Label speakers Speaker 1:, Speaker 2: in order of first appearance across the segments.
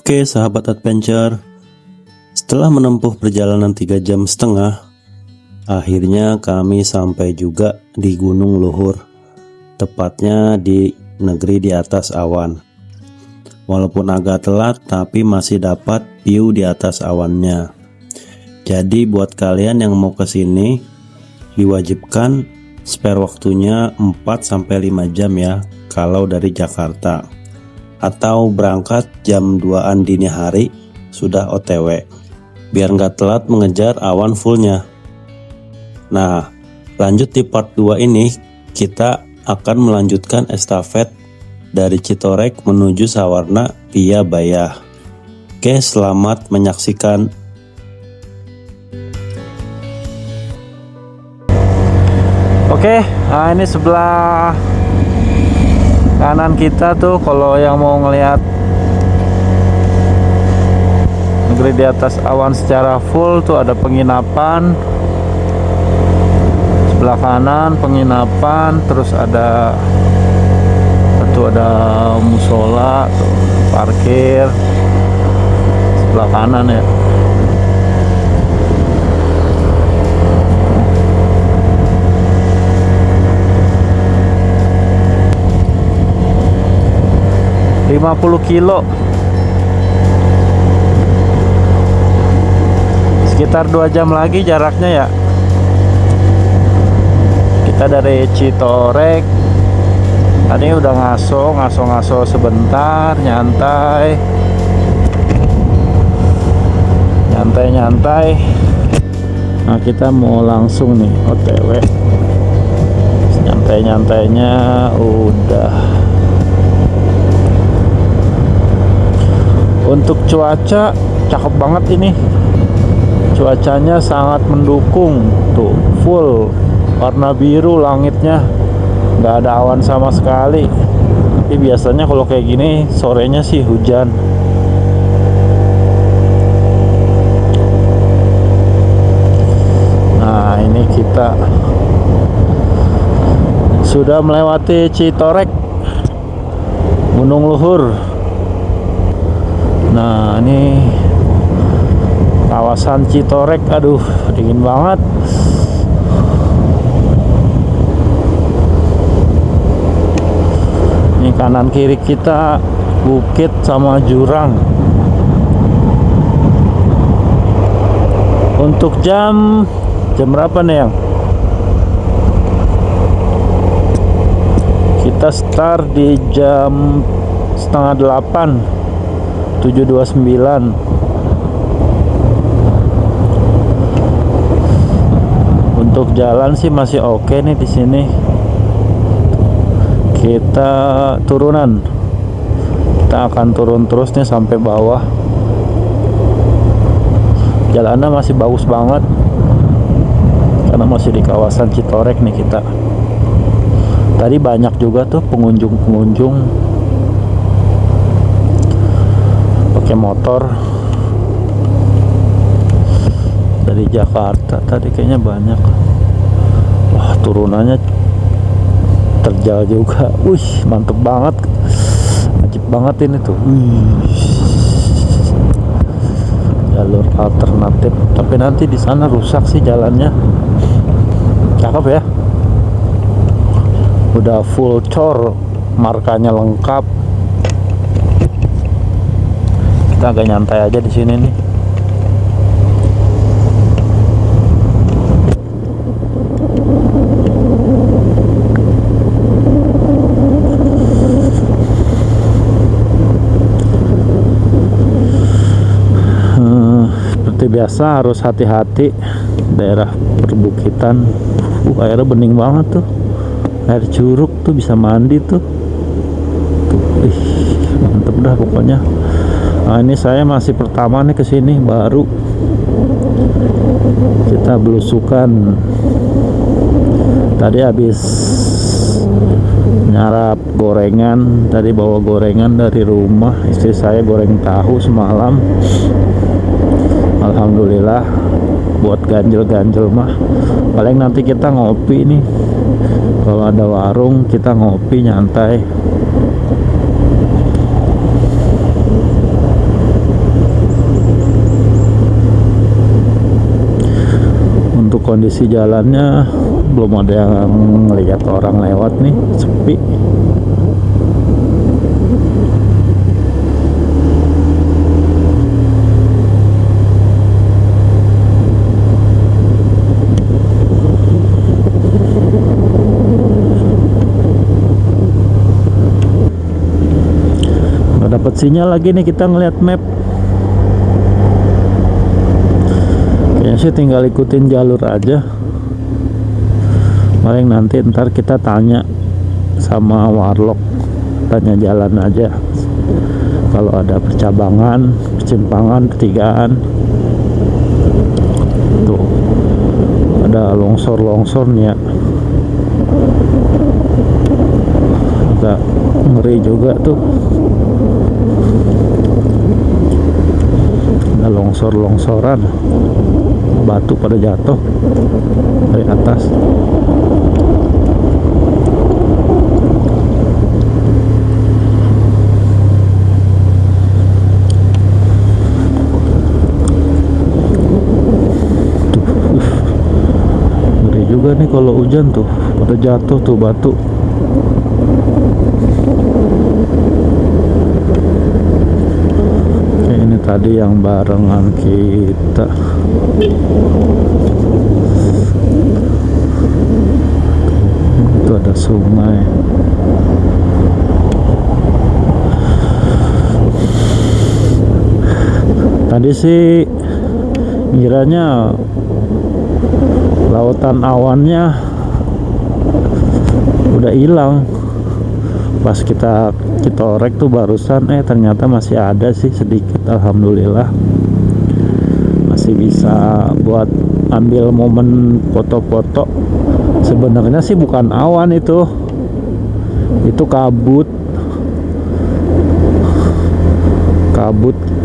Speaker 1: Oke sahabat adventure, setelah menempuh perjalanan 3,5 jam, akhirnya kami sampai juga di Gunung Luhur, tepatnya di negeri di atas awan. Walaupun agak telat, tapi masih dapat view di atas awannya. Jadi buat kalian yang mau kesini, diwajibkan spare waktunya 4-5 jam ya, kalau dari Jakarta. Atau berangkat jam 2-an dini hari sudah OTW, biar nggak telat mengejar awan fullnya. Nah, lanjut di part 2 ini kita akan melanjutkan estafet dari Citorek menuju Sawarna via Bayah. Oke, selamat menyaksikan.
Speaker 2: Oke, nah ini sebelah kanan kita tuh, kalau yang mau ngelihat negeri di atas awan secara full tuh ada penginapan. Sebelah kanan penginapan, terus ada musola tuh, parkir sebelah kanan ya. ...50 kilo, sekitar 2 jam lagi jaraknya ya. Kita dari Citorek tadi udah ngaso sebentar, nyantai. Nah kita mau langsung nih OTW. Nyantai-nyantainya udah. Untuk cuaca cakep banget ini, cuacanya sangat mendukung tuh, full warna biru langitnya, nggak ada awan sama sekali. Tapi biasanya kalau kayak gini sorenya sih hujan. Nah ini kita sudah melewati Citorek, Gunung Luhur. Nah ini kawasan Citorek, aduh dingin banget. Ini kanan kiri kita bukit sama jurang. Untuk jam berapa nih yang? Kita start di jam 7:30, 7:29. Untuk jalan sih masih oke nih di sini. Kita turunan. Kita akan turun terus nih sampai bawah. Jalannya masih bagus banget. Karena masih di kawasan Citorek nih kita. Tadi banyak juga tuh pengunjung pakai motor dari Jakarta. Tadi kayaknya banyak. Wah, turunannya terjal juga. Wih, mantep banget. Ajib banget ini tuh. Jalur alternatif. Tapi nanti di sana rusak sih jalannya. Cakep ya. Udah full cor, markanya lengkap. Kita agak nyantai aja di sini nih. Seperti biasa harus hati-hati daerah perbukitan. Airnya bening banget tuh. Air curug tuh, bisa mandi tuh. Mantep dah pokoknya. Nah, ini saya masih pertama nih kesini, baru. Kita belusukan. Tadi habis nyarap gorengan. Tadi bawa gorengan dari rumah. Istri saya goreng tahu semalam. Alhamdulillah. Buat ganjel-ganjel mah. Paling nanti kita ngopi nih. Kalau ada warung kita ngopi nyantai. kondisi jalannya belum ada yang ngelihat orang lewat nih, sepi. Nggak dapat sinyal lagi nih, kita ngelihat map. Kayaknya sih tinggal ikutin jalur aja. Paling nanti ntar kita tanya sama warlock, tanya jalan aja. Kalau ada percabangan, persimpangan, pertigaan. Tuh, ada longsor-longsor nih ya. Agak ngeri juga tuh. Ada longsor-longsoran, batu pada jatuh dari atas. Ngeri juga nih kalau hujan tuh, pada jatuh tuh batu. Ini tadi yang barengan kita. Itu ada sungai. Tadi sih kiranya lautan awannya udah hilang. Pas kita orek tuh barusan, ternyata masih ada sih sedikit. Alhamdulillah masih bisa buat ambil momen foto-foto. Sebenarnya sih bukan awan itu kabut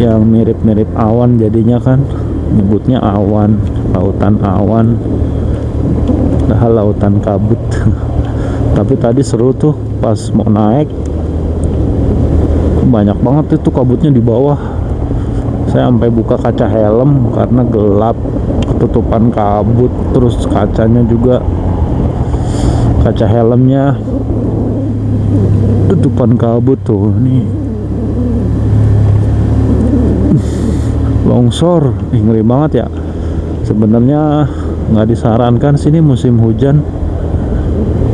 Speaker 2: yang mirip-mirip awan, jadinya kan nyebutnya awan, lautan awan, padahal lautan kabut. Tapi tadi seru tuh pas mau naik, banyak banget itu kabutnya di bawah. Saya sampai buka kaca helm karena gelap, ketutupan kabut. Terus kacanya juga, kaca helmnya tutupan kabut tuh. Nih longsor, ngeri banget ya. Sebenarnya nggak disarankan sini musim hujan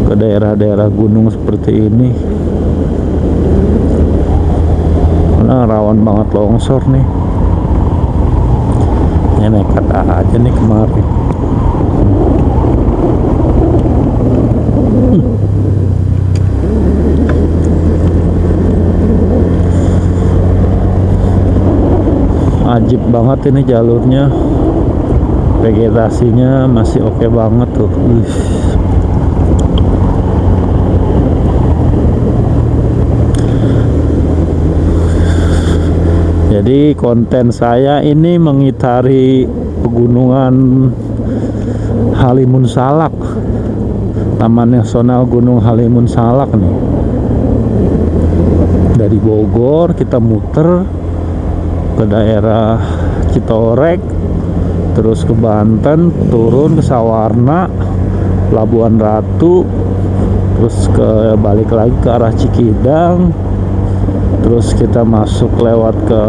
Speaker 2: ke daerah-daerah gunung seperti ini, karena rawan banget longsor nih. Ya nekat aja nih kemarin. Ajib banget ini jalurnya, vegetasinya masih oke banget tuh. Jadi konten saya ini mengitari pegunungan Halimun Salak, Taman Nasional Gunung Halimun Salak nih. Dari Bogor kita muter ke daerah Citorek, terus ke Banten, turun ke Sawarna, Labuan Ratu, terus balik lagi ke arah Cikidang, terus kita masuk lewat ke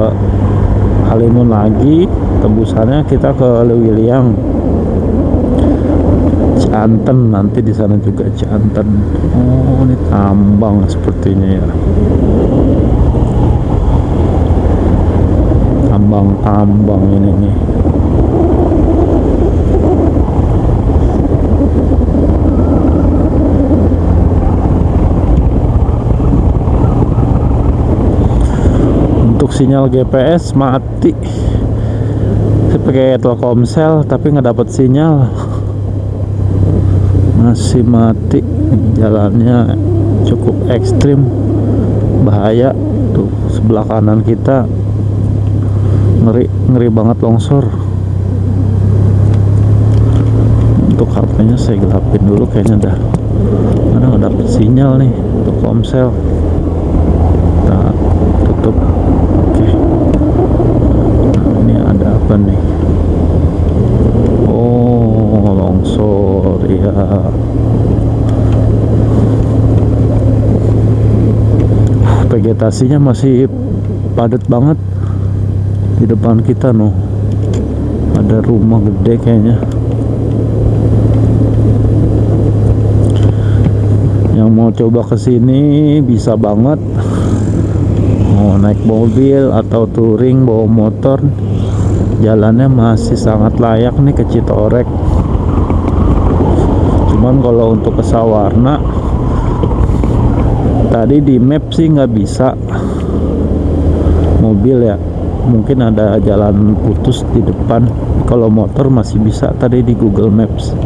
Speaker 2: Halimun lagi, tembusannya kita ke Lewiliang, Cianten, nanti di sana juga Cianten. Oh, ini tambang sepertinya ya, tambang ini nih. Untuk sinyal GPS mati. Saya pakai Telkomsel tapi nggak dapat sinyal, masih mati. Jalannya cukup ekstrim, bahaya tuh. Sebelah kanan kita ngeri banget longsor. Untuk HP-nya saya gelapin dulu, kayaknya karena nggak dapet sinyal nih Telkomsel. Kita tutup. Oke. Nah, ini ada apa nih? Oh, vegetasinya masih padat banget di depan kita. Noh, ada rumah gede kayaknya. Yang mau coba kesini bisa banget, mau naik mobil atau touring bawa motor, jalannya masih sangat layak nih ke Citorek. Cuman kalau untuk ke Sawarna tadi di map sih nggak bisa mobil ya, mungkin ada jalan putus di depan. Kalau motor masih bisa tadi di Google Maps sih.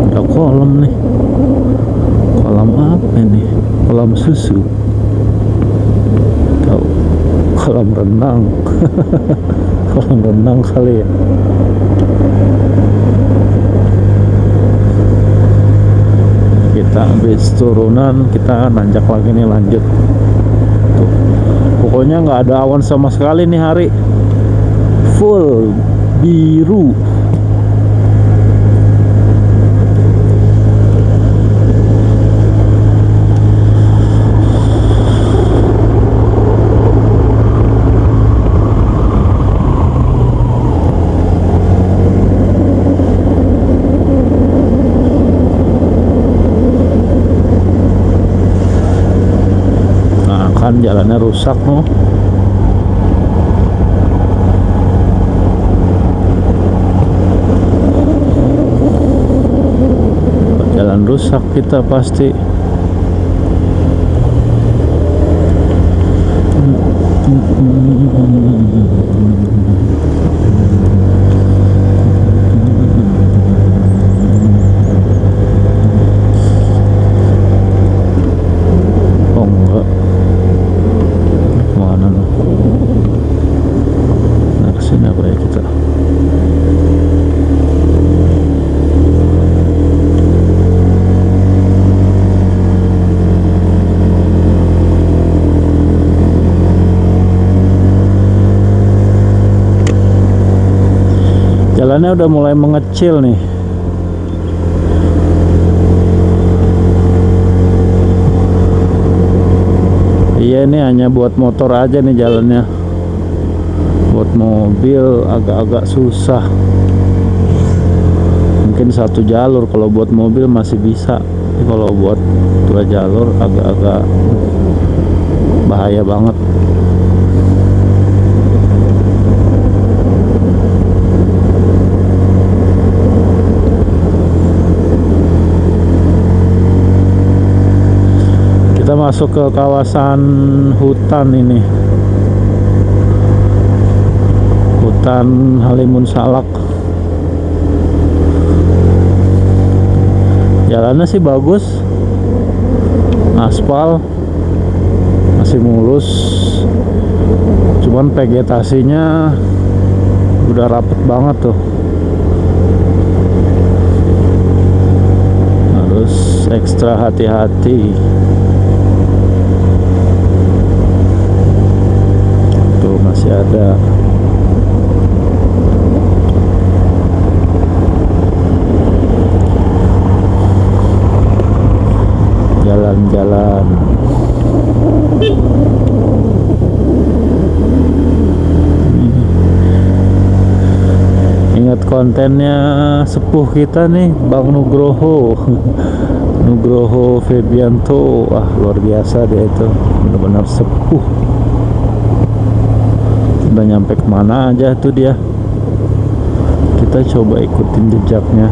Speaker 2: Ada kolam nih, kolam apa ini? Kolam susu, tahu, kolam renang. Kolam renang kali ya. Kita habis turunan, kita nanjak lagi nih, lanjut tuh. Pokoknya nggak ada awan sama sekali nih, hari full biru. Kan jalannya rusak noh. Jalan rusak kita pasti. Oh enggak, mana noh? Nah, kesini apa ya kita? Jalannya udah mulai mengecil nih. Iya, ini hanya buat motor aja nih jalannya. Buat mobil agak-agak susah. Mungkin satu jalur, kalau buat mobil masih bisa. Tapi kalau buat dua jalur agak-agak bahaya banget. Kita masuk ke kawasan hutan ini, hutan Halimun Salak. Jalannya sih bagus, aspal masih mulus, cuman vegetasinya udah rapet banget tuh. Harus ekstra hati-hati. Tuh masih ada. Jalan-jalan. Ingat kontennya sepuh kita nih, Bang Nugroho. Nugroho Febianto. Wah, luar biasa dia itu, benar-benar sepuh. Udah nyampe kemana aja tuh dia. Kita coba ikutin jejaknya.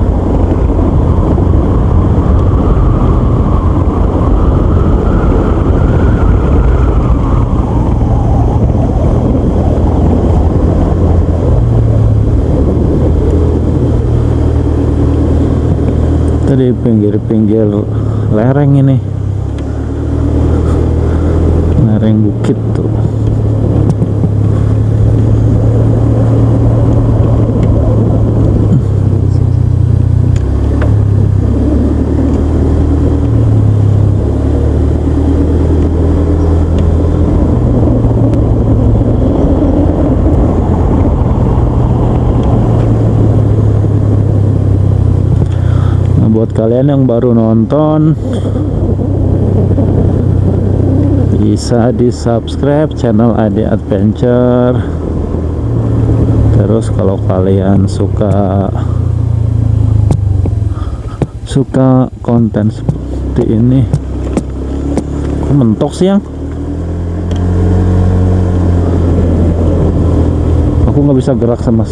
Speaker 2: Di pinggir-pinggir lereng ini, lereng bukit tuh. Buat kalian yang baru nonton, bisa di subscribe channel Ade Adventure. Terus kalau kalian suka konten seperti ini, kok mentok sih yang aku nggak bisa gerak sama.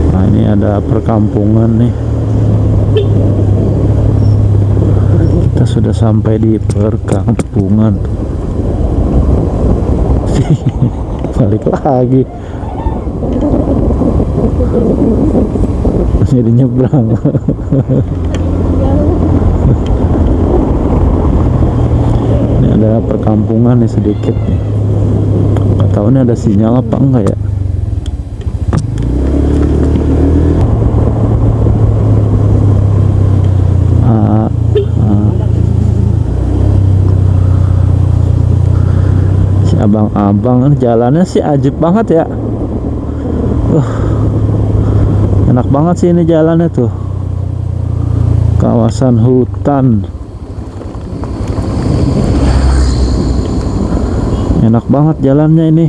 Speaker 2: Nah, ini ada perkampungan nih. Kita sudah sampai di perkampungan. Balik lagi. Jadi nyebrang. Ini ada perkampungan nih sedikit nih. Nggak tahu ini ada sinyal apa enggak ya. Si abang-abang jalannya sih ajib banget ya. Enak banget sih ini jalannya tuh. Kawasan hutan. Enak banget jalannya ini.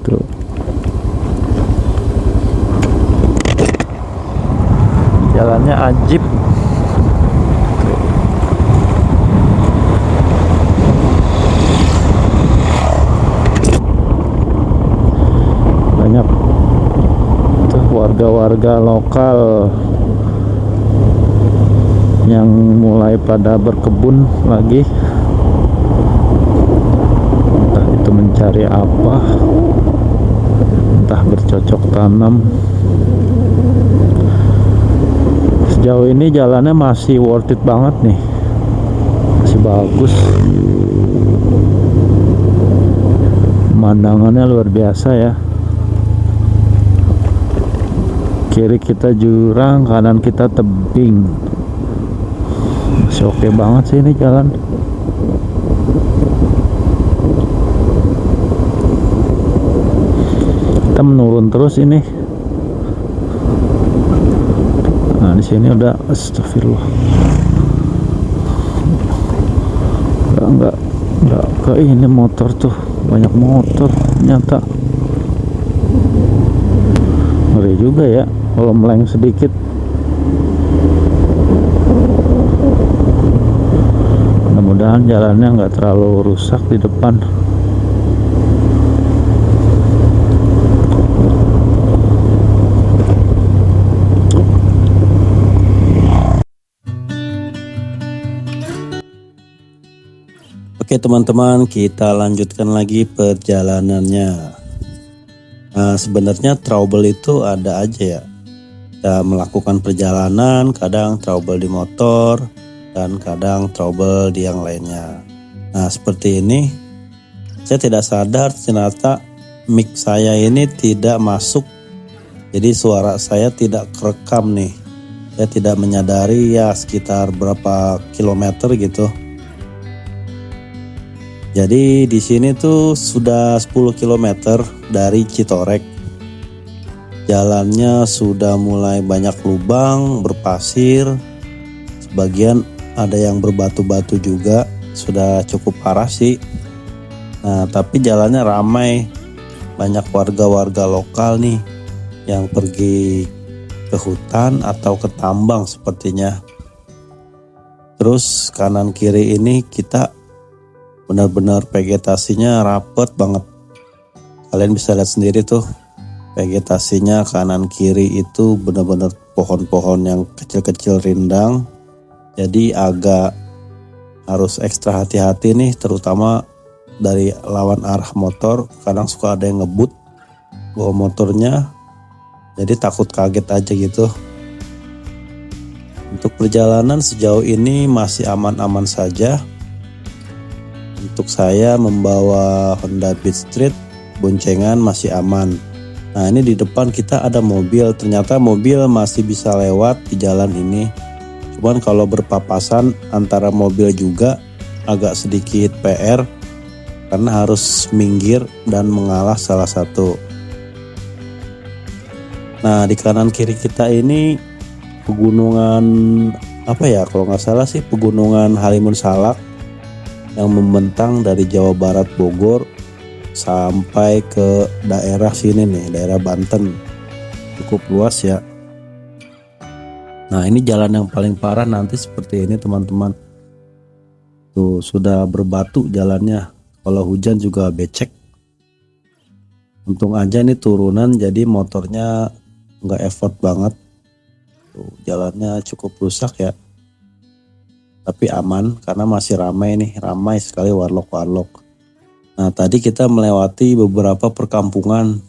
Speaker 2: Tuh. Jalannya ajib. Banyak warga-warga lokal yang mulai pada berkebun lagi, entah itu mencari apa, entah bercocok tanam. Sejauh ini jalannya masih worth it banget nih, masih bagus, pemandangannya luar biasa ya. Kiri kita jurang, kanan kita tebing. Masih oke banget sih ini jalan. Kita menurun terus ini. Nah, di sini udah astagfirullah. Enggak ke ini motor tuh. Banyak motor ternyata. Ngeri juga ya kalau meleng sedikit. Mudah-mudahan jalannya nggak terlalu rusak di depan.
Speaker 1: Oke teman-teman, kita lanjutkan lagi perjalanannya. Nah, sebenarnya trouble itu ada aja ya. Kita melakukan perjalanan, kadang trouble di motor dan kadang trouble di yang lainnya. Nah, seperti ini, saya tidak sadar ternyata mic saya ini tidak masuk. Jadi suara saya tidak kerekam nih. Saya tidak menyadari ya sekitar berapa kilometer gitu. Jadi di sini tuh sudah 10 km dari Citorek. Jalannya sudah mulai banyak lubang, berpasir. Sebagian ada yang berbatu-batu juga. Sudah cukup parah sih. Nah, tapi jalannya ramai. Banyak warga-warga lokal nih yang pergi ke hutan atau ke tambang sepertinya. Terus kanan kiri ini kita benar-benar vegetasinya rapet banget. Kalian bisa lihat sendiri tuh. Vegetasinya kanan kiri itu benar-benar pohon-pohon yang kecil-kecil rindang. Jadi agak harus ekstra hati-hati nih, terutama dari lawan arah motor. Kadang suka ada yang ngebut bawa motornya. Jadi takut kaget aja gitu. Untuk perjalanan sejauh ini masih aman-aman saja. Untuk saya membawa Honda Beat Street, boncengan masih aman. Nah, ini di depan kita ada mobil. Ternyata mobil masih bisa lewat di jalan ini. Cuman kalau berpapasan antara mobil juga agak sedikit PR karena harus minggir dan mengalah salah satu. Nah, di kanan kiri kita ini pegunungan apa ya, kalau nggak salah sih pegunungan Halimun Salak yang membentang dari Jawa Barat Bogor sampai ke daerah sini nih, daerah Banten. Cukup luas ya. Nah, ini jalan yang paling parah nanti seperti ini teman-teman. Tuh sudah berbatu jalannya. Kalau hujan juga becek. Untung aja ini turunan jadi motornya nggak effort banget. Tuh, jalannya cukup rusak ya. Tapi aman karena masih ramai nih, ramai sekali warlock-warlock. Nah, tadi kita melewati beberapa perkampungan.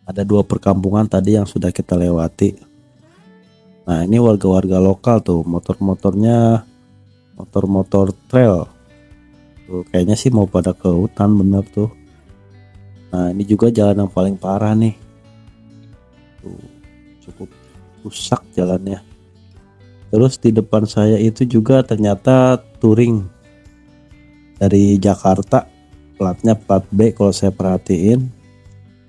Speaker 1: Ada 2 perkampungan tadi yang sudah kita lewati. Nah, ini warga-warga lokal tuh, motor-motornya motor-motor trail. Tuh, kayaknya sih mau pada ke hutan bener tuh. Nah, ini juga jalan yang paling parah nih. Tuh, cukup rusak jalannya. Terus di depan saya itu juga ternyata touring dari Jakarta, platnya plat B kalau saya perhatiin.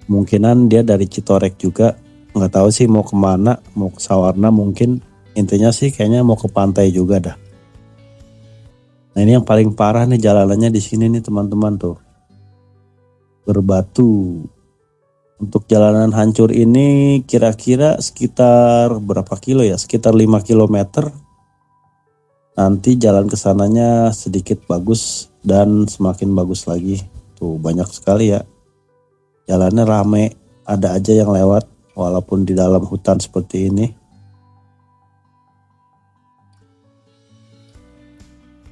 Speaker 1: Mungkinan dia dari Citorek juga, nggak tahu sih mau kemana, mau ke Sawarna mungkin. Intinya sih kayaknya mau ke pantai juga dah. Nah, ini yang paling parah nih jalanannya di sini nih teman-teman tuh, berbatu. Untuk jalanan hancur ini kira-kira sekitar berapa kilo ya? Sekitar 5 km. Nanti jalan ke sananya sedikit bagus dan semakin bagus lagi. Tuh banyak sekali ya. Jalannya rame, ada aja yang lewat walaupun di dalam hutan seperti ini.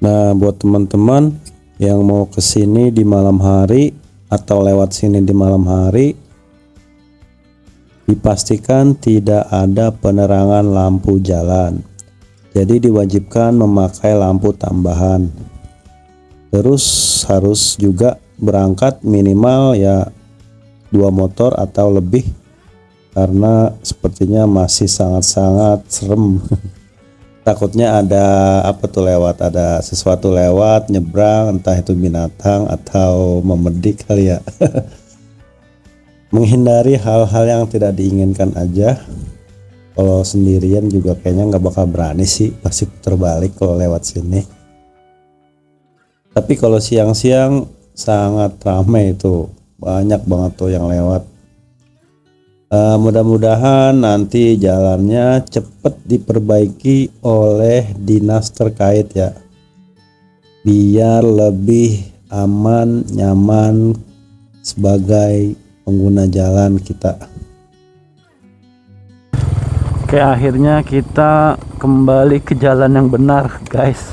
Speaker 1: Nah, buat teman-teman yang mau ke sini di malam hari atau lewat sini di malam hari, dipastikan tidak ada penerangan lampu jalan. Jadi diwajibkan memakai lampu tambahan. Terus harus juga berangkat minimal ya 2 motor atau lebih, karena sepertinya masih sangat-sangat serem. Takutnya ada apa tuh lewat, ada sesuatu lewat nyebrang, entah itu binatang atau memedik kali ya. Menghindari hal-hal yang tidak diinginkan aja. Kalau sendirian juga kayaknya nggak bakal berani sih, pasti putar balik kalau lewat sini. Tapi kalau siang-siang sangat ramai itu, banyak banget tuh yang lewat. Mudah-mudahan nanti jalannya cepet diperbaiki oleh dinas terkait ya, biar lebih aman, nyaman sebagai pengguna jalan kita. Oke, akhirnya kita kembali ke jalan yang benar guys.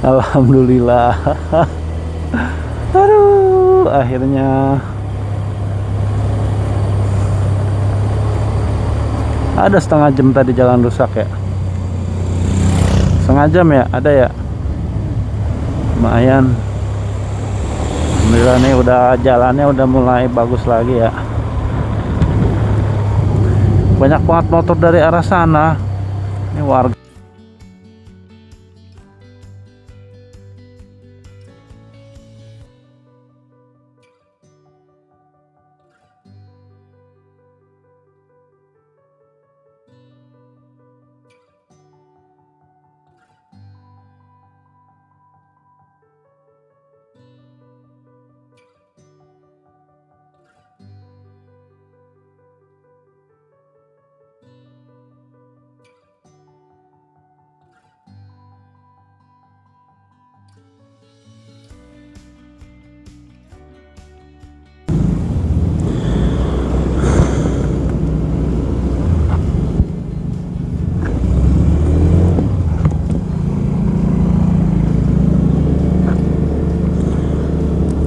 Speaker 1: Alhamdulillah. Aduh, akhirnya ada setengah jam tadi jalan rusak ya. Setengah jam ya, ada ya. Lumayan. Alhamdulillah nih udah jalannya udah mulai bagus lagi ya. Banyak banget motor dari arah sana. Ini warga.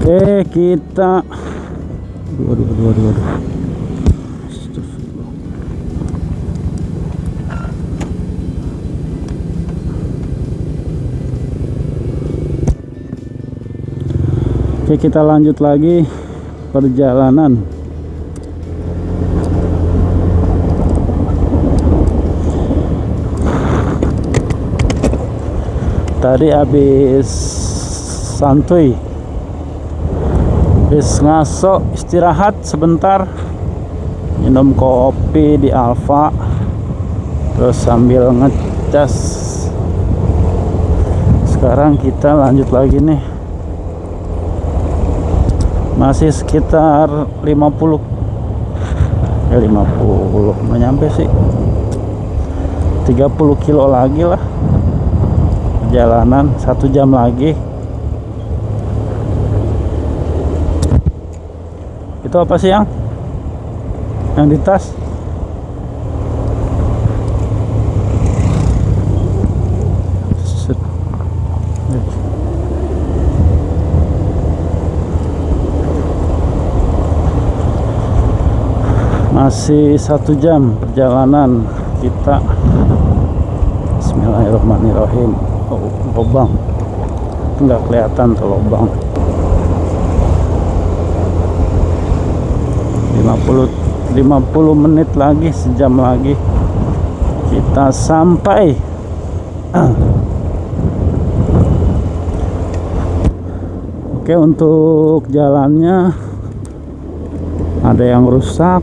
Speaker 1: Oke, kita aduh. Astagfirullah. Oke, kita lanjut lagi perjalanan.
Speaker 2: Tadi habis santuy, habis ngaso, istirahat sebentar, minum kopi di Alfa, terus sambil ngecas. Sekarang kita lanjut lagi nih, masih sekitar 50 nggak nyampe sih, 30 kilo lagi lah perjalanan, 1 jam lagi. Itu apa sih yang di tas? Masih 1 jam perjalanan kita. Bismillahirrahmanirrahim. Oh, lubang nggak kelihatan tuh lubang. 50 menit lagi, sejam lagi kita sampai. Oke, untuk jalannya ada yang rusak,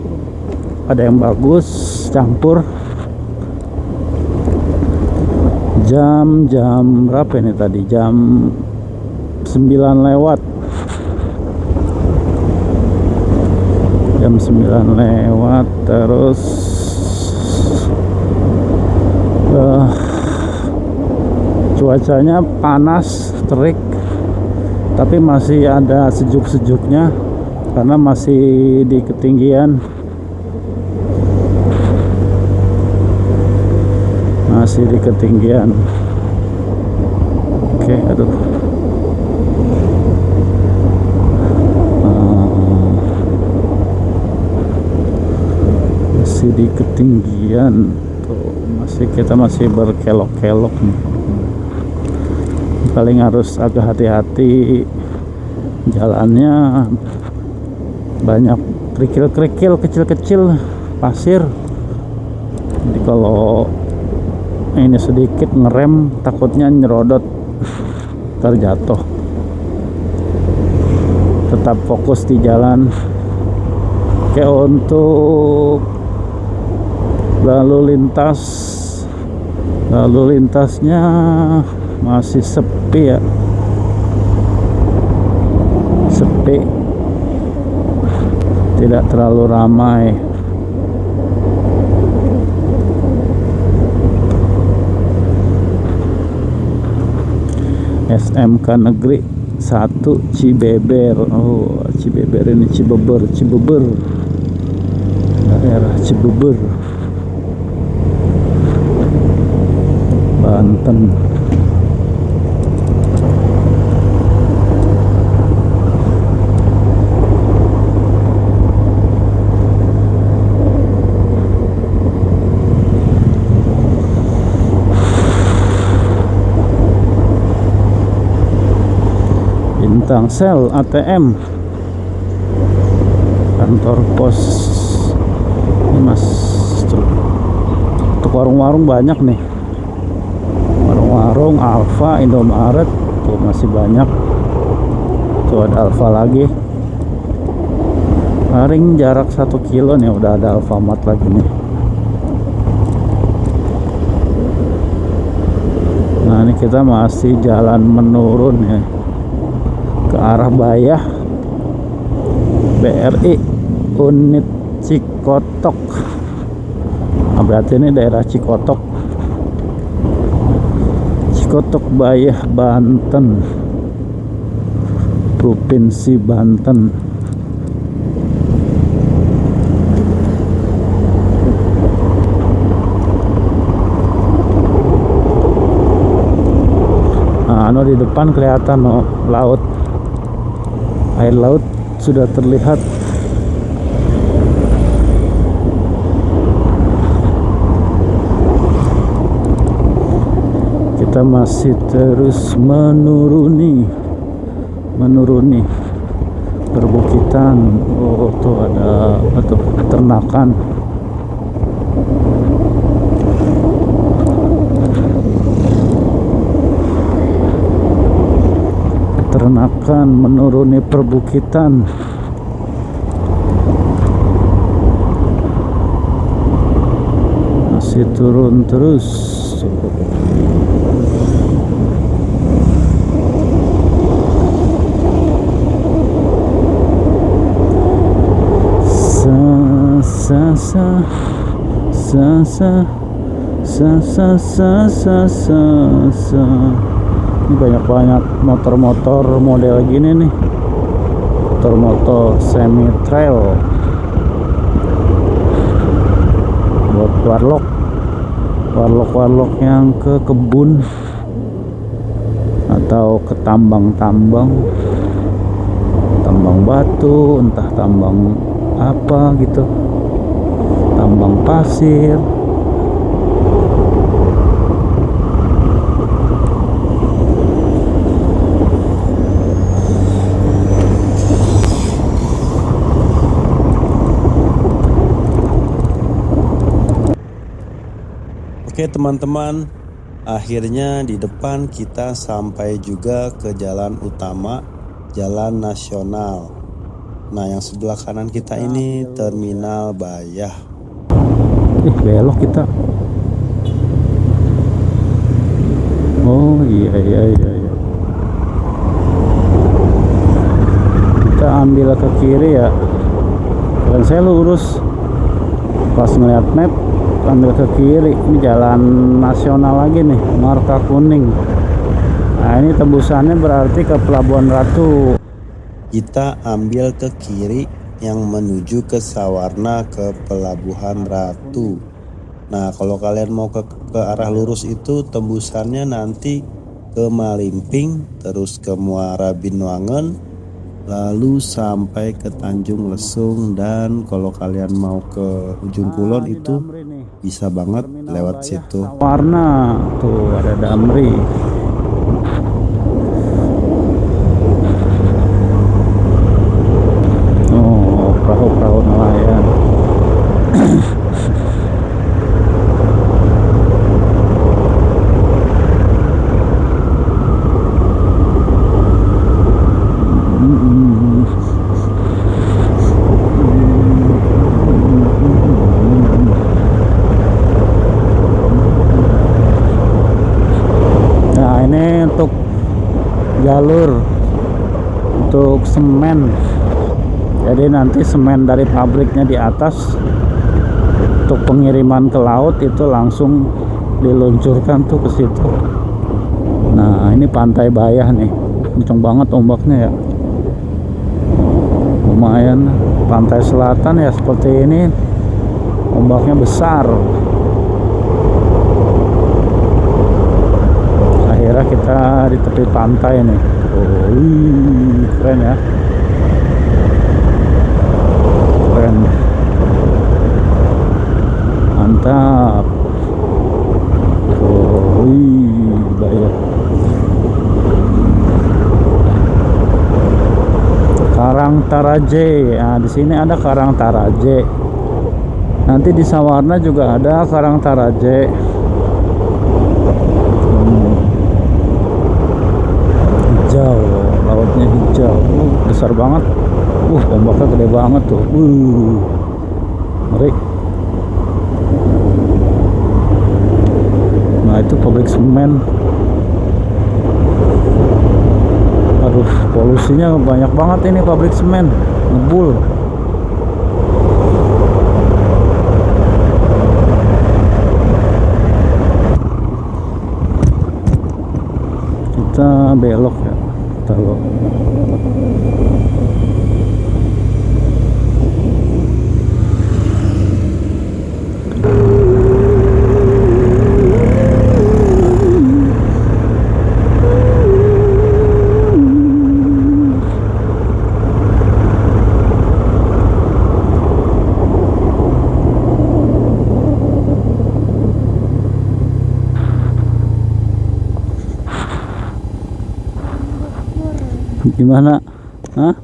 Speaker 2: ada yang bagus, campur. Jam berapa ini tadi? Jam 9 lewat. Jam 9 lewat, terus cuacanya panas, terik, tapi masih ada sejuk-sejuknya karena masih di ketinggian. Oke, aduh. Masih di ketinggian tuh, kita masih berkelok-kelok nih. Paling harus agak hati-hati, jalannya banyak kerikil-kerikil kecil-kecil, pasir. Jadi kalau ini sedikit ngerem takutnya nyerodot, terjatuh. Tetap fokus di jalan. Oke, untuk lalu lintasnya masih sepi ya, sepi, tidak terlalu ramai. SMK Negeri 1 Cibeber. Oh, Cibeber ini Cibeber, daerah Cibeber, Banten. Tangsel ATM, kantor pos. Ini mas, untuk warung-warung banyak nih, warung-warung Alfa, Indomaret tuh masih banyak. Tuh ada Alfa lagi, paling jarak 1 kilo nih udah ada Alfamart lagi nih. Nah, ini kita masih jalan menurun ya, ke arah Bayah, BRI unit Cikotok. Nah, berarti ini daerah Cikotok, Bayah, Banten, Provinsi Banten. Nah, di depan kelihatan laut. Air laut sudah terlihat. Kita masih terus menuruni perbukitan. Oh, tuh ada peternakan. dan akan menuruni perbukitan. Masih turun terus. Ini banyak motor-motor model gini nih, motor semi trail buat warlock yang ke kebun atau ke tambang batu, entah tambang apa gitu, tambang pasir.
Speaker 1: Oke teman-teman, akhirnya di depan kita sampai juga ke jalan utama, jalan nasional. Nah yang sebelah kanan kita ini Terminal Bayah.
Speaker 2: Belok kita. Oh iya. Kita ambil ke kiri ya. Dan saya lurus. Pas ngeliat map ambil ke kiri. Ini jalan nasional lagi nih, marka kuning. Nah ini tembusannya berarti ke Pelabuhan Ratu.
Speaker 1: Kita ambil ke kiri yang menuju ke Sawarna ke Pelabuhan Ratu. Nah kalau kalian mau ke arah lurus itu tembusannya nanti ke Malimping, terus ke Muara Binuangen, lalu sampai ke Tanjung Lesung. Dan kalau kalian mau ke ujung kulon itu bisa banget lewat situ.
Speaker 2: Warna tuh ada Damri. Oh, perahu nelayan. Untuk jalur untuk semen, jadi nanti semen dari pabriknya di atas untuk pengiriman ke laut itu langsung diluncurkan tuh ke situ. Nah ini Pantai Bayah nih, kenceng banget ombaknya ya, lumayan. Pantai selatan ya seperti ini, ombaknya besar. Akhirnya kita di tepi pantai nih. Oh, keren ya. Keren. Mantap. Oh, Bayah. Karang Taraje. Nah, di sini ada Karang Taraje. Nanti di Sawarna juga ada Karang Taraje. Hijau, lautnya hijau, besar banget. Ombaknya gede banget tuh. Ngeri. Nah itu pabrik semen. Aduh, polusinya banyak banget ini pabrik semen, ngebul. Kita belok ya, belok. Gimana? Hah?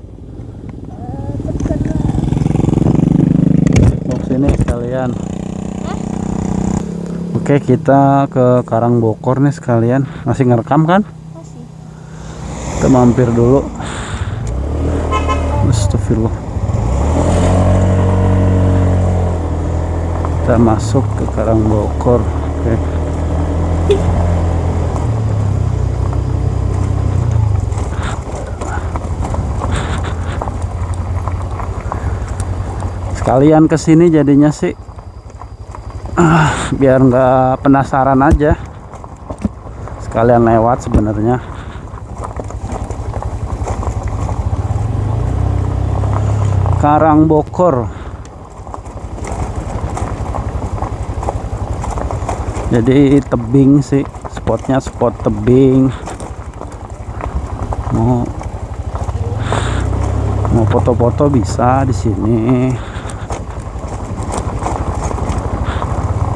Speaker 2: Mau sini sekalian. Oke, kita ke Karangbokor nih sekalian. Masih ngerekam kan?
Speaker 3: Masih.
Speaker 2: Kita mampir dulu. Astagfirullah. Kita masuk ke Karangbokor. Oke. Sekalian kesini jadinya sih, biar nggak penasaran aja. Sekalian lewat sebenarnya. Karangbokor. Jadi tebing sih, spotnya spot tebing. Mau foto-foto bisa di sini.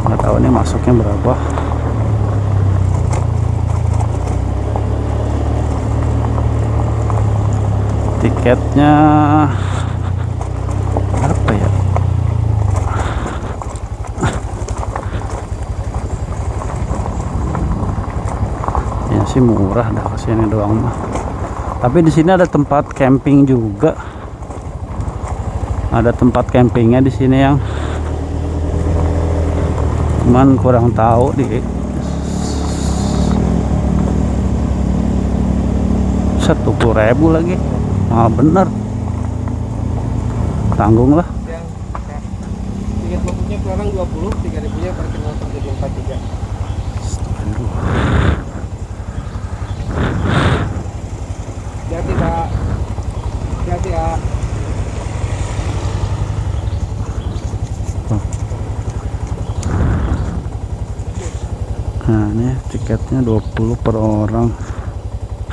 Speaker 2: Nggak tahu nih masuknya berapa. Tiketnya berapa ya? Ya sih murah dah, kesini doang mah. Tapi di sini ada tempat camping juga. Ada tempat campingnya di sini yang cuman kurang tahu di 10.000 lagi. Mahal bener. Tanggung lah.
Speaker 3: Tiket masuknya per orang 20, 3.000-nya parkir langsung jadi 43. Hati-hati Pak. Hati-hati ya.
Speaker 2: Nah ini tiketnya 20 per orang.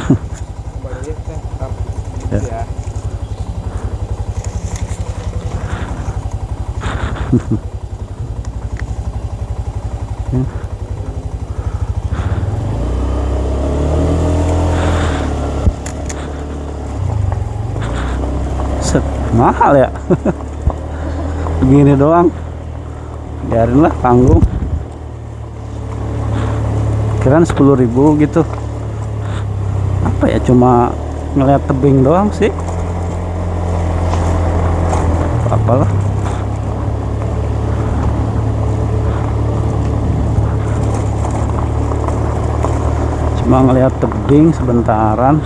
Speaker 3: Kembalinya kita tetap
Speaker 2: Ya.
Speaker 3: ya.
Speaker 2: Set, mahal ya. Begini doang, biarin lah, tanggung. Kirain 10.000 gitu. Apa ya, cuma ngeliat tebing doang sih. Apalah. Cuma ngeliat tebing sebentaran.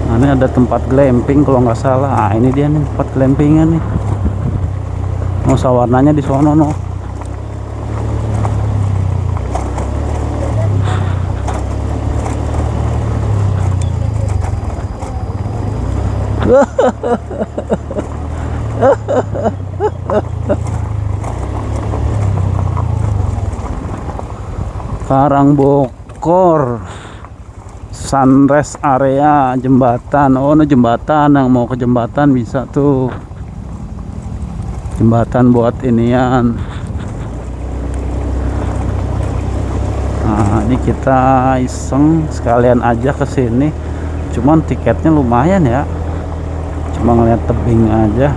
Speaker 2: Nah, ini ada tempat glamping kalau nggak salah. Ah, ini dia nih tempat glampingnya nih. Oh, sawarnanya di sono no. Karangbokor sunrise area jembatan. Oh, no, jembatan. Yang mau ke jembatan bisa tuh, jembatan buat inian. Nah, ini kita iseng sekalian aja ke sini. Cuman tiketnya lumayan ya, cuma ngeliat tebing aja.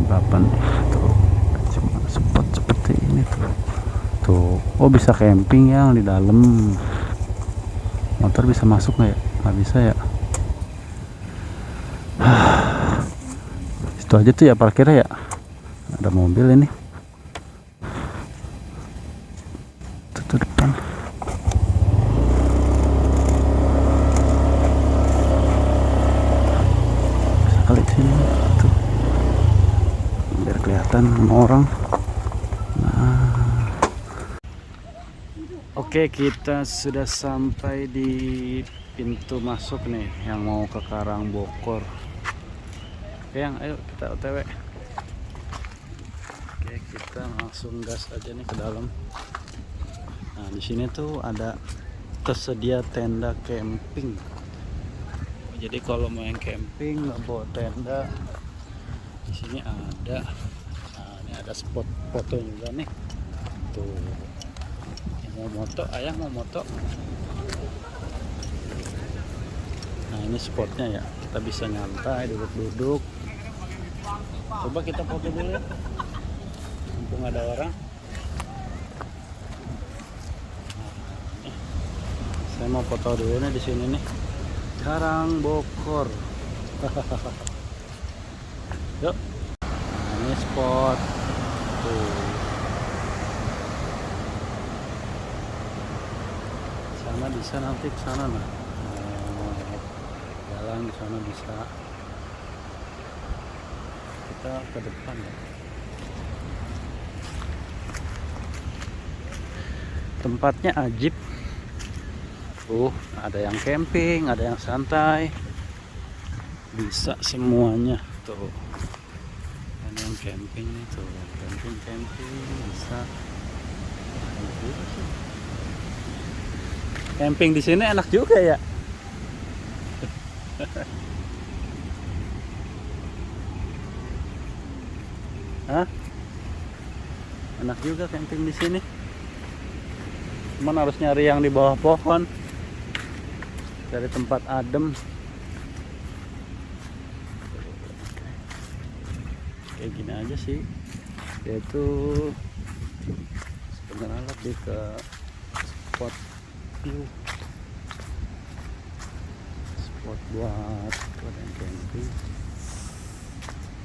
Speaker 2: Berapa nih tuh, cuma spot seperti ini tuh. Oh, bisa camping yang di dalam. Motor bisa masuk nggak ya? Nggak bisa ya. Itu aja tuh ya parkirnya ya. Ada mobil ini tuh depan. Bisa kali sini tuh, biar kelihatan sama orang. Nah, oke, kita sudah sampai di pintu masuk nih yang mau ke Karangbokor. Oke, yang ayo kita OTW. Oke, kita langsung gas aja nih ke dalam. Nah, di sini tuh ada tersedia tenda camping. Jadi kalau mau yang camping nggak bawa tenda, di sini ada. Nah, ini ada spot foto juga nih. Tuh, yang mau moto, ayah mau moto. Nah, ini spotnya ya. Kita bisa nyantai, duduk-duduk. Coba kita foto dulu ya. mumpung ada orang. Saya mau foto dulu nih di sini nih. Karang Bokor. Yuk. Nah, ini spot. Tuh. Sana bisa nanti ke sana nah. Jalan ke sana bisa. Kita ke depan ya. Tempatnya ajib. Ada yang camping, ada yang santai. Bisa semuanya tuh. Ada yang camping tuh, camping bisa. Camping di sini enak juga ya. Hah? Enak juga camping di sini. Cuman harus nyari yang di bawah pohon. Dari tempat adem. Kayak gini aja sih. Yaitu sebenarnya lebih ke spot view. Spot buat yang camping.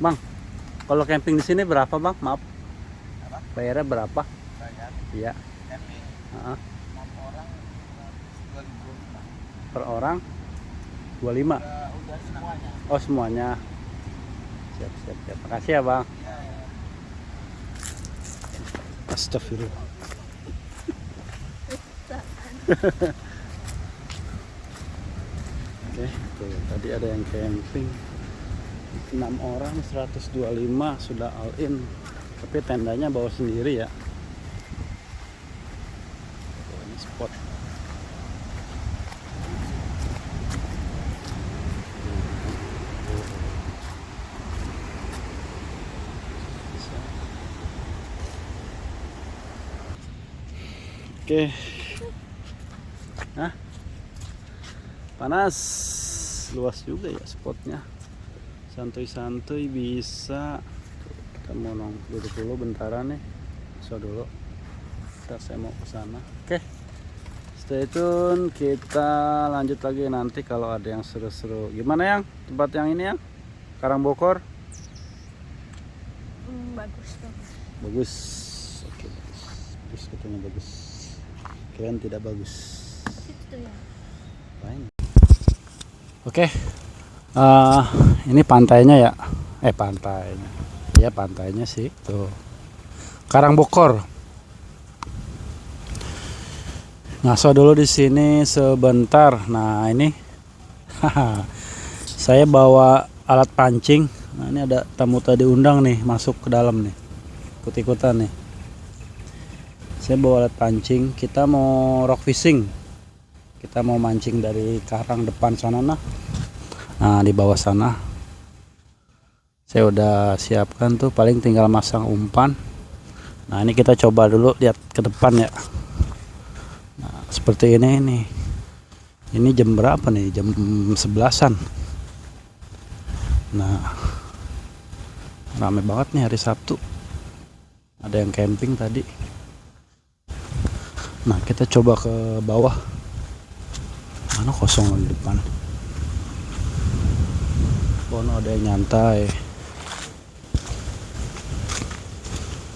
Speaker 2: Bang, kalau camping di sini berapa bang? Maaf. Bayarnya berapa?
Speaker 3: Bayar
Speaker 2: Iya.
Speaker 3: camping
Speaker 2: 6
Speaker 3: orang 2.500.
Speaker 2: per orang 25.
Speaker 3: Udah semuanya.
Speaker 2: Oh semuanya. Siap. Makasih ya bang. Astagfirullah. Oke, tuh tadi ada yang camping 6 orang 125 sudah all in, tapi tendanya bawa sendiri ya. Tuh, ini spot. Oke. Nah, panas, luas juga ya spotnya. Santuy-santuy bisa. Tuh, kita mau duduk dulu bentaran nih. So dulu. Ntar saya mau ke sana. Oke. Stay tune, kita lanjut lagi nanti kalau ada yang seru-seru. Gimana yang tempat yang ini yang Karang Bokor?
Speaker 4: Bagus.
Speaker 2: Bagus. Oke, bagus. Bagus katanya bagus. Kalian tidak bagus.
Speaker 4: Itu ya.
Speaker 2: Fine. Oke. Ini pantainya ya. Pantainya. Ya pantainya sih. Tuh. Karang Bokor. Ngaso dulu di sini sebentar. Nah, ini saya bawa alat pancing. Nah, ini ada tamu tadi undang nih masuk ke dalam nih. Ikut-ikutan nih. Saya bawa alat pancing. Kita mau rock fishing. Kita mau mancing dari karang depan sana nah. Nah, di bawah sana. Saya udah siapkan tuh, paling tinggal masang umpan. Nah, ini kita coba dulu lihat ke depan ya. Nah, seperti ini nih. Ini jam berapa nih? Jam 11-an. Nah, rame banget nih hari Sabtu. Ada yang camping tadi. Nah, kita coba ke bawah. Mana kosong di depan. Oh, ada yang nyantai.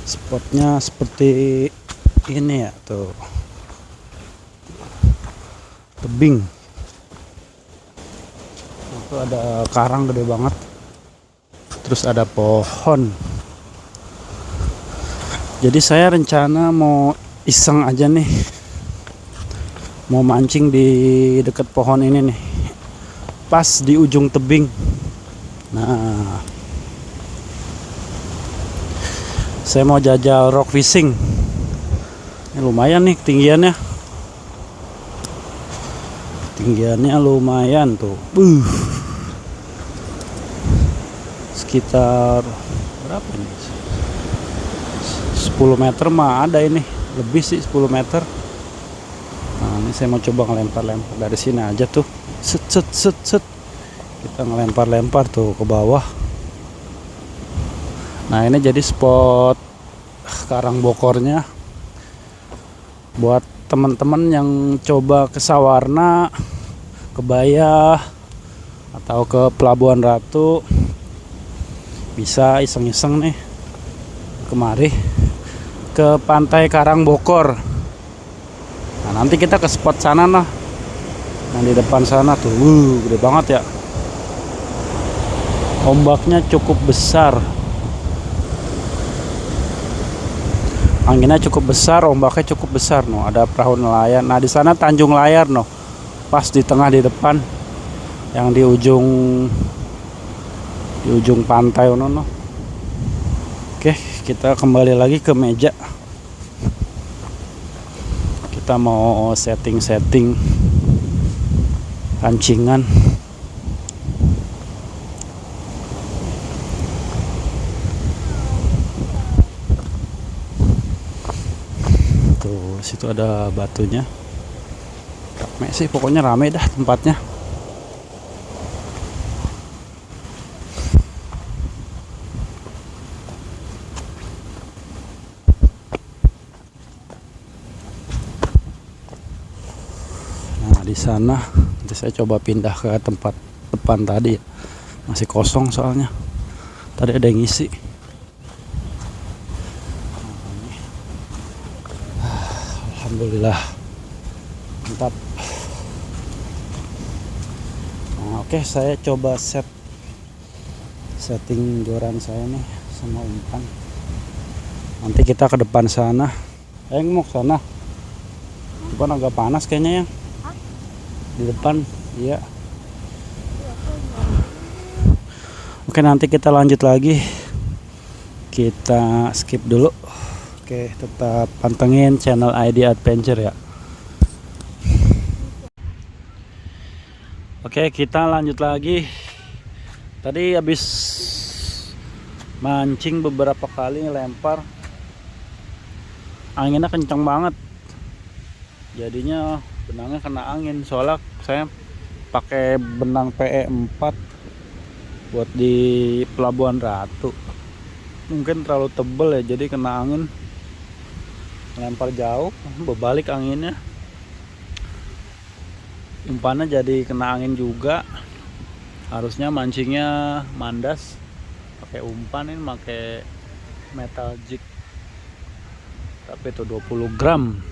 Speaker 2: Spotnya seperti ini ya tuh. Tebing. Itu ada karang gede banget. Terus ada pohon. Jadi saya rencana mau iseng aja nih. Mau mancing di dekat pohon ini nih. Pas di ujung tebing. Nah. Saya mau jajal rock fishing. Ini lumayan nih ketinggiannya. Ketinggiannya lumayan tuh. Sekitar berapa nih? 10 meter mah ada ini. Lebih sih 10 meter. Nah, ini saya mau coba ngelempar-lempar dari sini aja tuh. Set. Kita ngelempar-lempar tuh ke bawah. Nah, ini jadi spot
Speaker 4: Karang Bokornya. Buat teman-teman yang coba ke Sawarna, ke Baya, atau ke Pelabuhan Ratu, bisa iseng-iseng nih kemari ke pantai Karang Bokor. Nah, nanti kita ke spot sana nah, yang di depan sana tuh, gede banget ya. Ombaknya cukup besar. Anginnya cukup besar, ombaknya cukup besar no. Ada perahu nelayan. Nah, di sana Tanjung Layar no. Pas di tengah di depan, yang di ujung pantai no. Oke, kita kembali lagi ke meja. Kita mau setting pancingan. Tuh, situ ada batunya. Rame sih, pokoknya rame dah tempatnya. Nah, di sana nanti saya coba pindah ke tempat depan tadi ya. Masih kosong soalnya. Tadi ada yang ngisi. Alhamdulillah, mantap. Nah, oke, saya coba setting joran saya nih sama umpan. Nanti kita ke depan sana. Mau ke sana. Depan agak panas kayaknya ya. Di depan, iya. Oke, nanti kita lanjut lagi. Kita skip dulu. Oke, tetap pantengin channel ID Adventure ya. Oke, kita lanjut lagi. Tadi habis mancing beberapa kali lempar, anginnya kencang banget. Jadinya benangnya kena angin. Soalnya saya pakai benang PE 4 buat di Pelabuhan Ratu. Mungkin terlalu tebel ya, jadi kena angin. Lempar jauh, berbalik anginnya. Umpannya jadi kena angin juga. Harusnya mancingnya mandas. Pakai umpan ini pakai metal jig. Tapi itu 20 gram.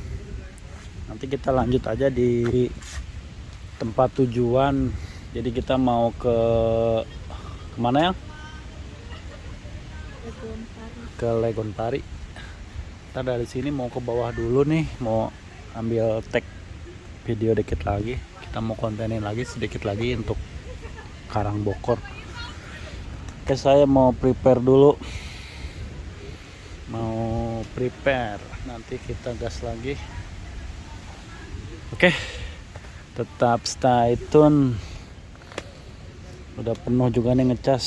Speaker 4: Nanti kita lanjut aja di tempat tujuan. Jadi kita mau kemana ya? Ke Legon Pari. Kita dari sini mau ke bawah dulu nih, mau ambil tag video dikit lagi. Kita mau kontenin lagi sedikit lagi untuk Karang Bokor. Oke, saya mau prepare dulu. Nanti kita gas lagi. Oke, tetap stay tune. Udah penuh juga nih ngecas.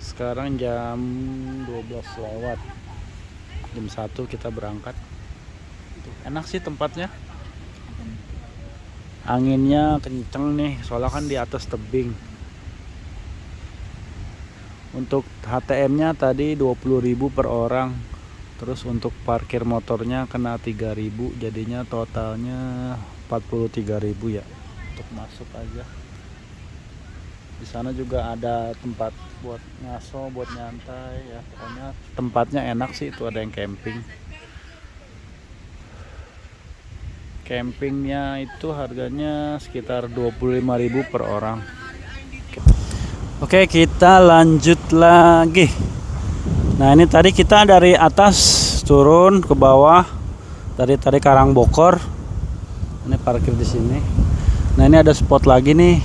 Speaker 4: Sekarang jam 12 lewat. Jam 1 kita berangkat. Enak sih tempatnya. Anginnya kenceng nih, soalnya kan di atas tebing. Untuk HTM-nya tadi 20.000 per orang. Terus untuk parkir motornya kena 3.000, jadinya totalnya 43.000 ya untuk masuk aja. Di sana juga ada tempat buat ngaso, buat nyantai ya. Pokoknya tempatnya enak sih, itu ada yang camping. Campingnya itu harganya sekitar 25.000 per orang. Oke, kita lanjut lagi. Nah, ini tadi kita dari atas turun ke bawah dari Karang Bokor. Ini parkir di sini. Nah, ini ada spot lagi nih.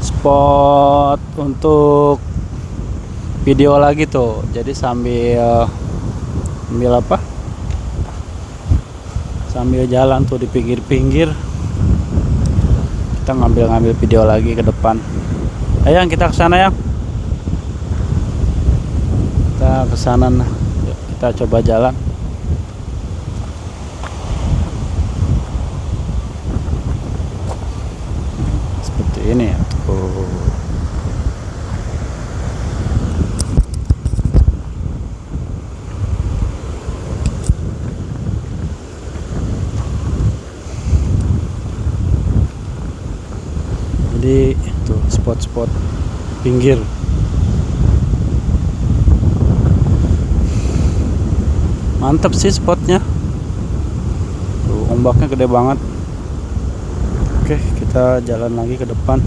Speaker 4: Spot untuk video lagi tuh. Jadi sambil apa? Sambil jalan tuh di pinggir-pinggir. Kita ngambil video lagi ke depan. Ayo kita ke sana ya. Kita ke sana nah. Yuk, kita coba jalan. Seperti ini ya tuh. spot-spot pinggir. Mantap sih spotnya. Tuh, ombaknya gede banget. Oke, kita jalan lagi ke depan.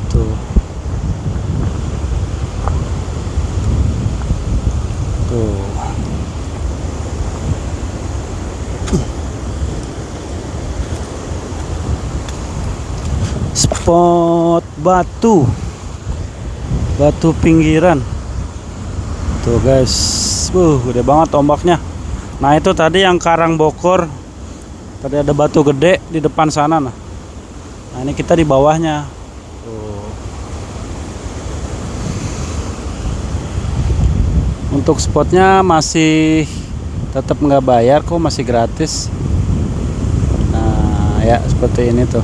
Speaker 4: Tuh. Tuh. Spot batu pinggiran tuh guys, gede banget ombaknya. Nah itu tadi yang Karang Bokor, tadi ada batu gede di depan sana. Nah ini kita di bawahnya tuh. Untuk spotnya masih tetap nggak bayar kok, masih gratis. Nah ya seperti ini tuh.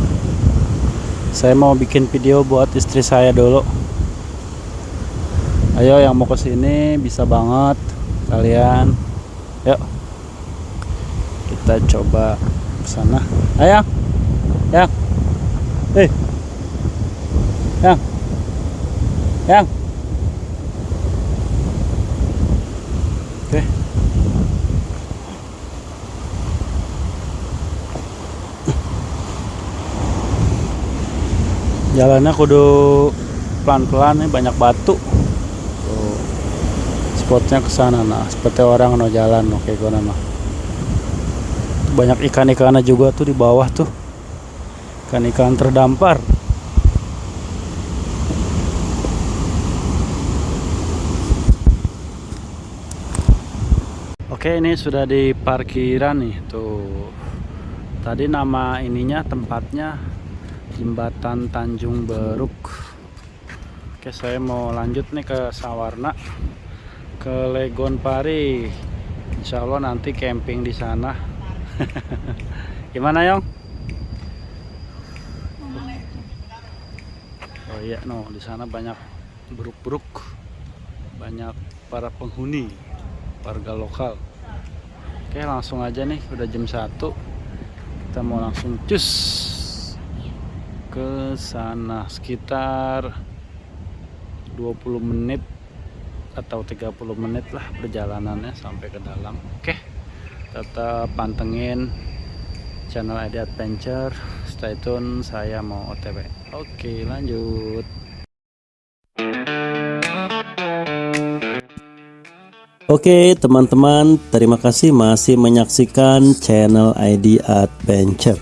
Speaker 4: Saya mau bikin video buat istri saya dulu. Ayo yang mau kesini bisa banget kalian. Yuk kita coba kesana. Ayo yang yang oke. Jalannya kudu pelan-pelan nih, banyak batu. Tuh, spotnya ke sana. Nah, seperti orang no jalan oke gue nama. Banyak ikan-ikannya juga tuh di bawah tuh. Ikan-ikan terdampar. Oke, ini sudah di parkiran nih tuh. Tadi nama ininya, tempatnya Jembatan Tanjung Beruk. Oke, saya mau lanjut nih ke Sawarna, ke Legon Pari. Insya Allah nanti camping di sana. Gimana Yong? Oh iya, no, di sana banyak beruk-beruk, banyak para penghuni, warga lokal. Oke, langsung aja nih, udah jam 1. Kita mau langsung cus ke sana, sekitar 20 menit atau 30 menit lah perjalanannya sampai ke dalam. Oke, tetap pantengin channel ID Adventure, stay tune, saya mau OTW. Oke, lanjut.
Speaker 1: Oke teman-teman, terima kasih masih menyaksikan channel ID Adventure.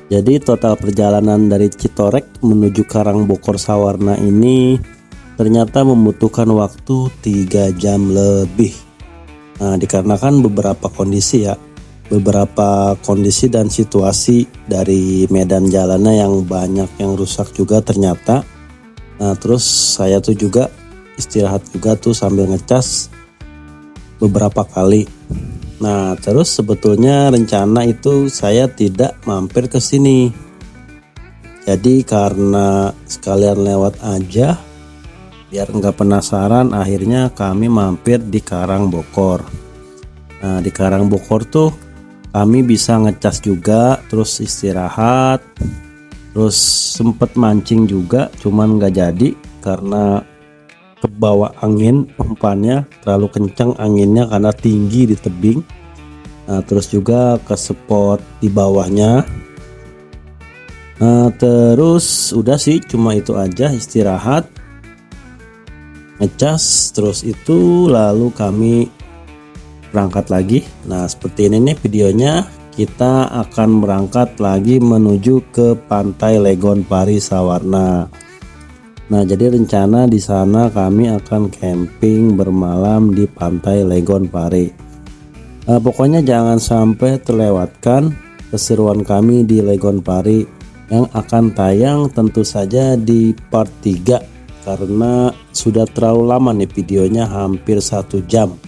Speaker 1: Jadi total perjalanan dari Citorek menuju Karang Bokor Sawarna ini ternyata membutuhkan waktu 3 jam lebih. Nah, dikarenakan beberapa kondisi dan situasi dari medan jalannya yang banyak yang rusak juga ternyata. Nah, terus saya tuh juga istirahat juga tuh sambil ngecas beberapa kali. Nah, terus sebetulnya rencana itu saya tidak mampir ke sini. Jadi karena sekalian lewat aja, biar nggak penasaran, akhirnya kami mampir di Karang Bokor. Nah, di Karang Bokor tuh kami bisa ngecas juga, terus istirahat, terus sempet mancing juga, cuman nggak jadi karena kebawa angin, umpannya terlalu kencang anginnya karena tinggi di tebing. Nah, terus juga ke spot di bawahnya. Nah, terus udah sih cuma itu aja, istirahat, ngecas, terus itu lalu kami berangkat lagi. Nah, seperti ini nih videonya. Kita akan berangkat lagi menuju ke Pantai Legon Pari Sawarna. Nah, jadi rencana di sana kami akan camping bermalam di Pantai Legon Pari. Pokoknya jangan sampai terlewatkan keseruan kami di Legon Pari yang akan tayang tentu saja di part 3 karena sudah terlalu lama nih videonya, hampir 1 jam.